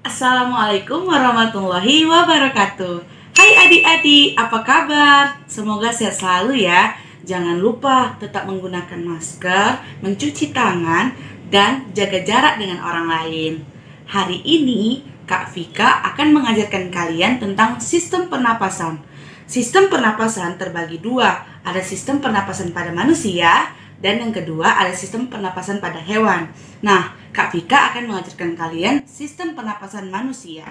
Assalamualaikum warahmatullahi wabarakatuh. Hai adik-adik, apa kabar? Semoga sehat selalu ya. Jangan lupa tetap menggunakan masker, mencuci tangan, dan jaga jarak dengan orang lain. Hari ini, Kak Vika akan mengajarkan kalian tentang sistem pernapasan. Sistem pernapasan terbagi dua, ada sistem pernapasan pada manusia, dan yang kedua ada sistem pernapasan pada hewan. Nah, Kak Vika akan mengajarkan kalian sistem pernapasan manusia.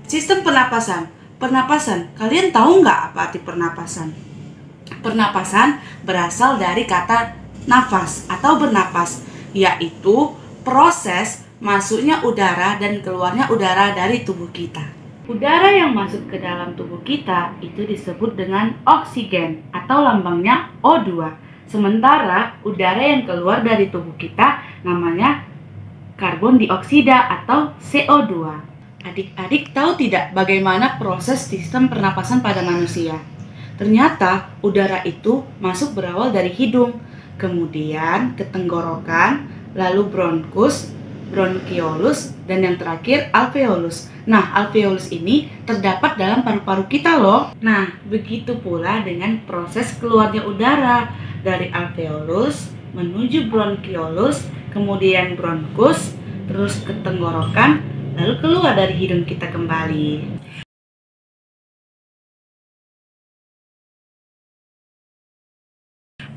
Sistem pernapasan. Pernapasan, kalian tahu nggak apa arti pernapasan? Pernapasan berasal dari kata nafas atau bernapas, yaitu proses masuknya udara dan keluarnya udara dari tubuh kita. Udara yang masuk ke dalam tubuh kita itu disebut dengan oksigen atau lambangnya O2. Sementara udara yang keluar dari tubuh kita namanya karbon dioksida atau CO2. Adik-adik tahu tidak bagaimana proses sistem pernapasan pada manusia? Ternyata udara itu masuk berawal dari hidung, kemudian ke tenggorokan, lalu bronkus, bronkiolus, dan yang terakhir alveolus. Nah, alveolus ini terdapat dalam paru-paru kita loh. Nah, begitu pula dengan proses keluarnya udara dari alveolus menuju bronkiolus, kemudian bronkus, terus ke tenggorokan, lalu keluar dari hidung kita kembali.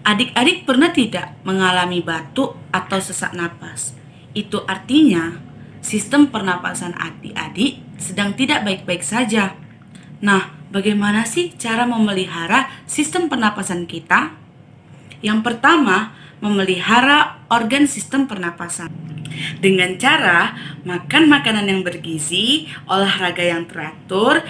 Adik-adik pernah tidak mengalami batuk atau sesak napas? Itu artinya sistem pernapasan adik-adik sedang tidak baik-baik saja. Nah, bagaimana sih cara memelihara sistem pernapasan kita? Yang pertama, memelihara organ sistem pernapasan dengan cara makan makanan yang bergizi, olahraga yang teratur,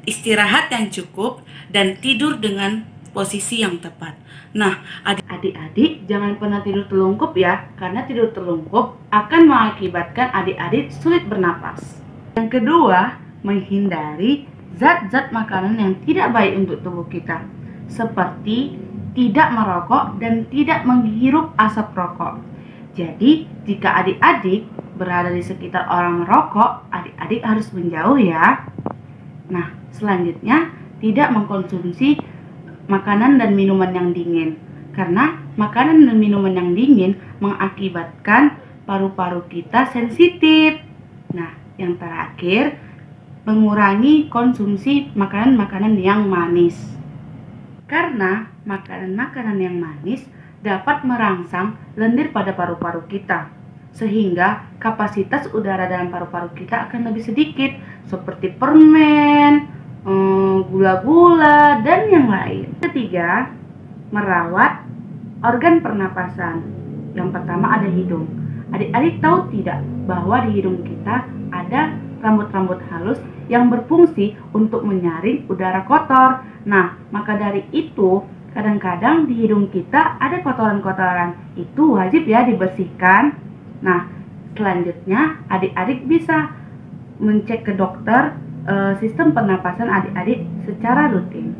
istirahat yang cukup, dan tidur dengan posisi yang tepat. Nah, adik-adik jangan pernah tidur telungkup ya, karena tidur telungkup akan mengakibatkan adik-adik sulit bernapas. Yang kedua, menghindari zat-zat makanan yang tidak baik untuk tubuh kita, seperti tidak merokok dan tidak menghirup asap rokok. Jadi, jika adik-adik berada di sekitar orang merokok, adik-adik harus menjauh ya. Nah, selanjutnya, tidak mengkonsumsi makanan dan minuman yang dingin, karena makanan dan minuman yang dingin mengakibatkan paru-paru kita sensitif. Nah, yang terakhir, mengurangi konsumsi makanan-makanan yang manis, karena makanan-makanan yang manis dapat merangsang lendir pada paru-paru kita, sehingga kapasitas udara dalam paru-paru kita akan lebih sedikit, seperti permen, gula-gula, dan yang lain. Ketiga, merawat organ pernapasan. Yang pertama ada hidung. Adik-adik tahu tidak bahwa di hidung kita ada rambut-rambut halus yang berfungsi untuk menyaring udara kotor. Nah, maka dari itu, kadang-kadang di hidung kita ada kotoran-kotoran. Itu wajib ya dibersihkan. Nah, selanjutnya adik-adik bisa mencek ke dokter sistem pernapasan adik-adik secara rutin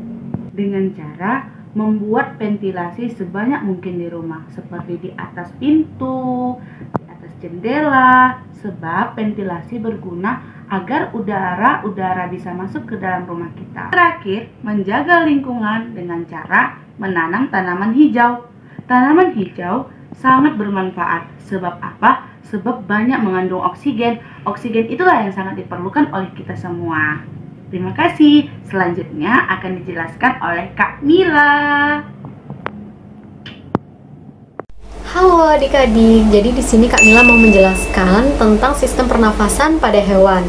dengan cara membuat ventilasi sebanyak mungkin di rumah, seperti di atas pintu, di atas jendela, sebab ventilasi berguna agar udara bisa masuk ke dalam rumah kita. Terakhir, menjaga lingkungan dengan cara menanam tanaman hijau. Tanaman hijau sangat bermanfaat. Sebab apa? Sebab banyak mengandung oksigen. Oksigen itulah yang sangat diperlukan oleh kita semua. Terima kasih. Selanjutnya akan dijelaskan oleh Kak Mila. Halo adik-adik, jadi di sini Kak Mila mau menjelaskan tentang sistem pernafasan pada hewan.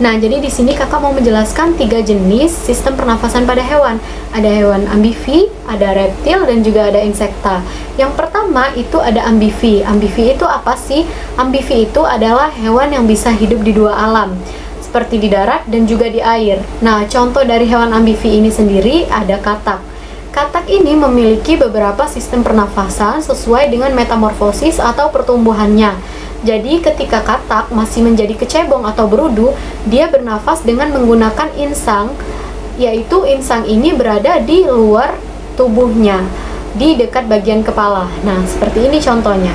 Nah, jadi di sini kakak mau menjelaskan 3 jenis sistem pernafasan pada hewan. Ada hewan amfibi, ada reptil, dan juga ada insekta. Yang pertama itu ada amfibi. Amfibi itu apa sih? Amfibi itu adalah hewan yang bisa hidup di dua alam, seperti di darat dan juga di air. Nah, contoh dari hewan amfibi ini sendiri ada katak. Katak ini memiliki beberapa sistem pernafasan sesuai dengan metamorfosis atau pertumbuhannya. Jadi ketika katak masih menjadi kecebong atau berudu, dia bernafas dengan menggunakan insang, yaitu insang ini berada di luar tubuhnya, di dekat bagian kepala. Nah, seperti ini contohnya.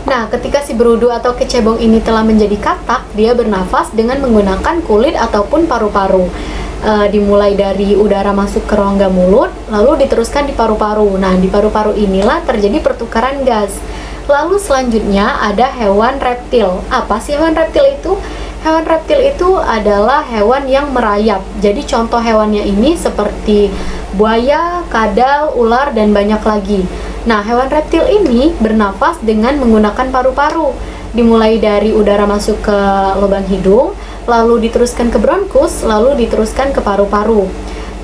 Nah, ketika si berudu atau kecebong ini telah menjadi katak, dia bernafas dengan menggunakan kulit ataupun paru-paru. Dimulai dari udara masuk ke rongga mulut, lalu diteruskan di paru-paru. Nah, di paru-paru inilah terjadi pertukaran gas. Lalu selanjutnya ada hewan reptil. Apa sih hewan reptil itu? Hewan reptil itu adalah hewan yang merayap. Jadi contoh hewannya ini seperti buaya, kadal, ular, dan banyak lagi. Nah, hewan reptil ini bernafas dengan menggunakan paru-paru. Dimulai dari udara masuk ke lubang hidung, lalu diteruskan ke bronkus, lalu diteruskan ke paru-paru.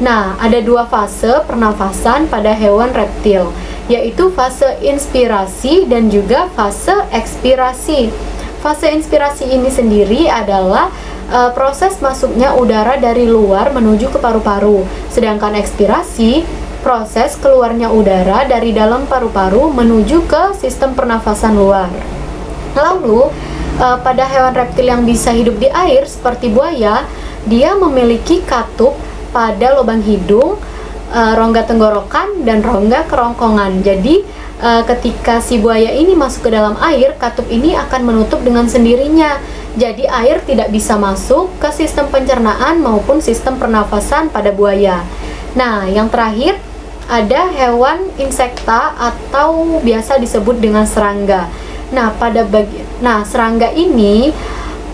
Nah, ada dua fase pernafasan pada hewan reptil, yaitu fase inspirasi dan juga fase ekspirasi. Fase inspirasi ini sendiri adalah proses masuknya udara dari luar menuju ke paru-paru, sedangkan ekspirasi proses keluarnya udara dari dalam paru-paru menuju ke sistem pernafasan luar. Lalu, pada hewan reptil yang bisa hidup di air seperti buaya, dia memiliki katup pada lubang hidung, rongga tenggorokan, dan rongga kerongkongan. Jadi, ketika si buaya ini masuk ke dalam air, katup ini akan menutup dengan sendirinya. Jadi, air tidak bisa masuk ke sistem pencernaan maupun sistem pernafasan pada buaya. Nah, yang terakhir, ada hewan insekta atau biasa disebut dengan serangga. Nah, serangga ini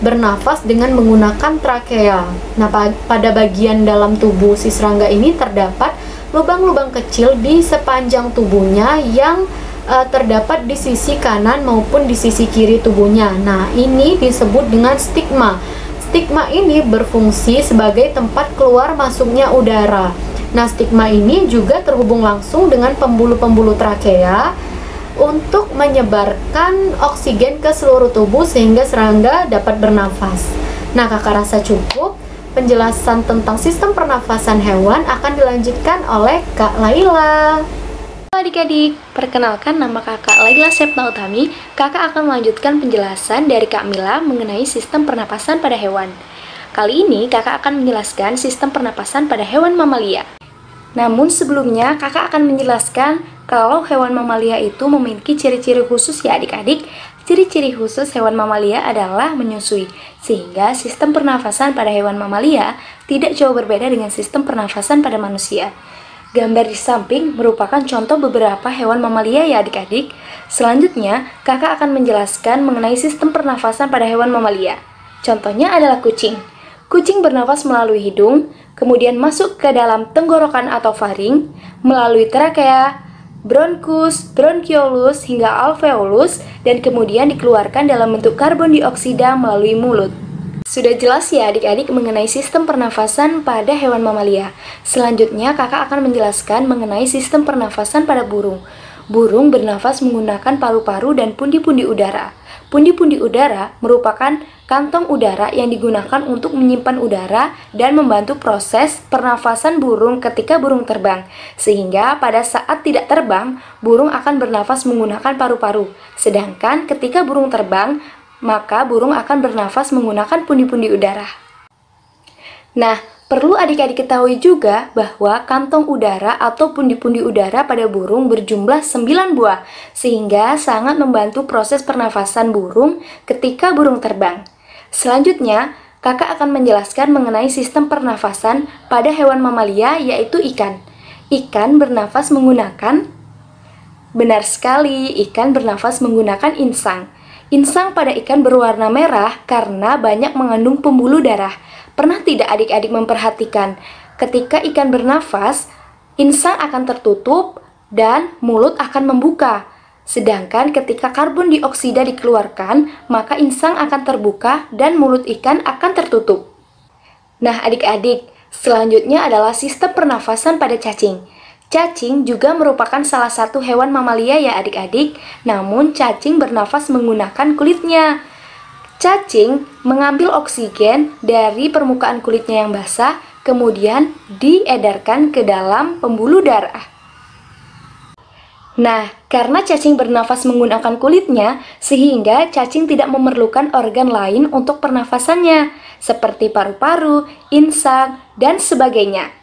bernafas dengan menggunakan trakea. Nah, pada bagian dalam tubuh si serangga ini terdapat lubang-lubang kecil di sepanjang tubuhnya yang terdapat di sisi kanan maupun di sisi kiri tubuhnya. Nah, ini disebut dengan stigma. Stigma ini berfungsi sebagai tempat keluar masuknya udara. Nah, stigma ini juga terhubung langsung dengan pembuluh-pembuluh trakea untuk menyebarkan oksigen ke seluruh tubuh sehingga serangga dapat bernafas. Nah, kakak rasa cukup. Penjelasan tentang sistem pernafasan hewan akan dilanjutkan oleh Kak Laila. Halo adik-adik, perkenalkan nama kakak Laila Septa Utami. Kakak akan melanjutkan penjelasan dari Kak Mila mengenai sistem pernapasan pada hewan. Kali ini kakak akan menjelaskan sistem pernapasan pada hewan mamalia. Namun sebelumnya kakak akan menjelaskan kalau hewan mamalia itu memiliki ciri-ciri khusus ya adik-adik. Ciri-ciri khusus hewan mamalia adalah menyusui, sehingga sistem pernafasan pada hewan mamalia tidak jauh berbeda dengan sistem pernafasan pada manusia. Gambar di samping merupakan contoh beberapa hewan mamalia ya adik-adik. Selanjutnya, kakak akan menjelaskan mengenai sistem pernafasan pada hewan mamalia. Contohnya adalah kucing. Kucing bernafas melalui hidung, kemudian masuk ke dalam tenggorokan atau faring, melalui trakea, bronkus, bronkiolus, hingga alveolus, dan kemudian dikeluarkan dalam bentuk karbon dioksida melalui mulut. Sudah jelas ya adik-adik mengenai sistem pernafasan pada hewan mamalia. Selanjutnya kakak akan menjelaskan mengenai sistem pernafasan pada burung. Burung bernafas menggunakan paru-paru dan pundi-pundi udara. Pundi-pundi udara merupakan kantong udara yang digunakan untuk menyimpan udara dan membantu proses pernafasan burung ketika burung terbang. Sehingga pada saat tidak terbang, burung akan bernafas menggunakan paru-paru. Sedangkan ketika burung terbang, maka burung akan bernafas menggunakan pundi-pundi udara. Nah, perlu adik-adik ketahui juga bahwa kantong udara atau pundi-pundi udara pada burung berjumlah 9 buah, sehingga sangat membantu proses pernafasan burung ketika burung terbang. Selanjutnya, kakak akan menjelaskan mengenai sistem pernafasan pada hewan mamalia yaitu ikan. Ikan bernafas menggunakan, benar sekali, ikan bernafas menggunakan insang. Insang pada ikan berwarna merah karena banyak mengandung pembuluh darah. Pernah tidak adik-adik memperhatikan ketika ikan bernafas, insang akan tertutup dan mulut akan membuka. Sedangkan ketika karbon dioksida dikeluarkan, maka insang akan terbuka dan mulut ikan akan tertutup. Nah adik-adik, selanjutnya adalah sistem pernafasan pada cacing. Cacing juga merupakan salah satu hewan mamalia ya adik-adik, namun cacing bernafas menggunakan kulitnya. Cacing mengambil oksigen dari permukaan kulitnya yang basah, kemudian diedarkan ke dalam pembuluh darah. Nah, karena cacing bernafas menggunakan kulitnya, sehingga cacing tidak memerlukan organ lain untuk pernafasannya, seperti paru-paru, insang, dan sebagainya.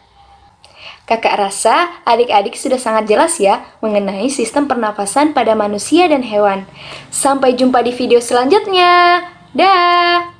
Kakak rasa adik-adik sudah sangat jelas ya mengenai sistem pernafasan pada manusia dan hewan. Sampai jumpa di video selanjutnya. Dah!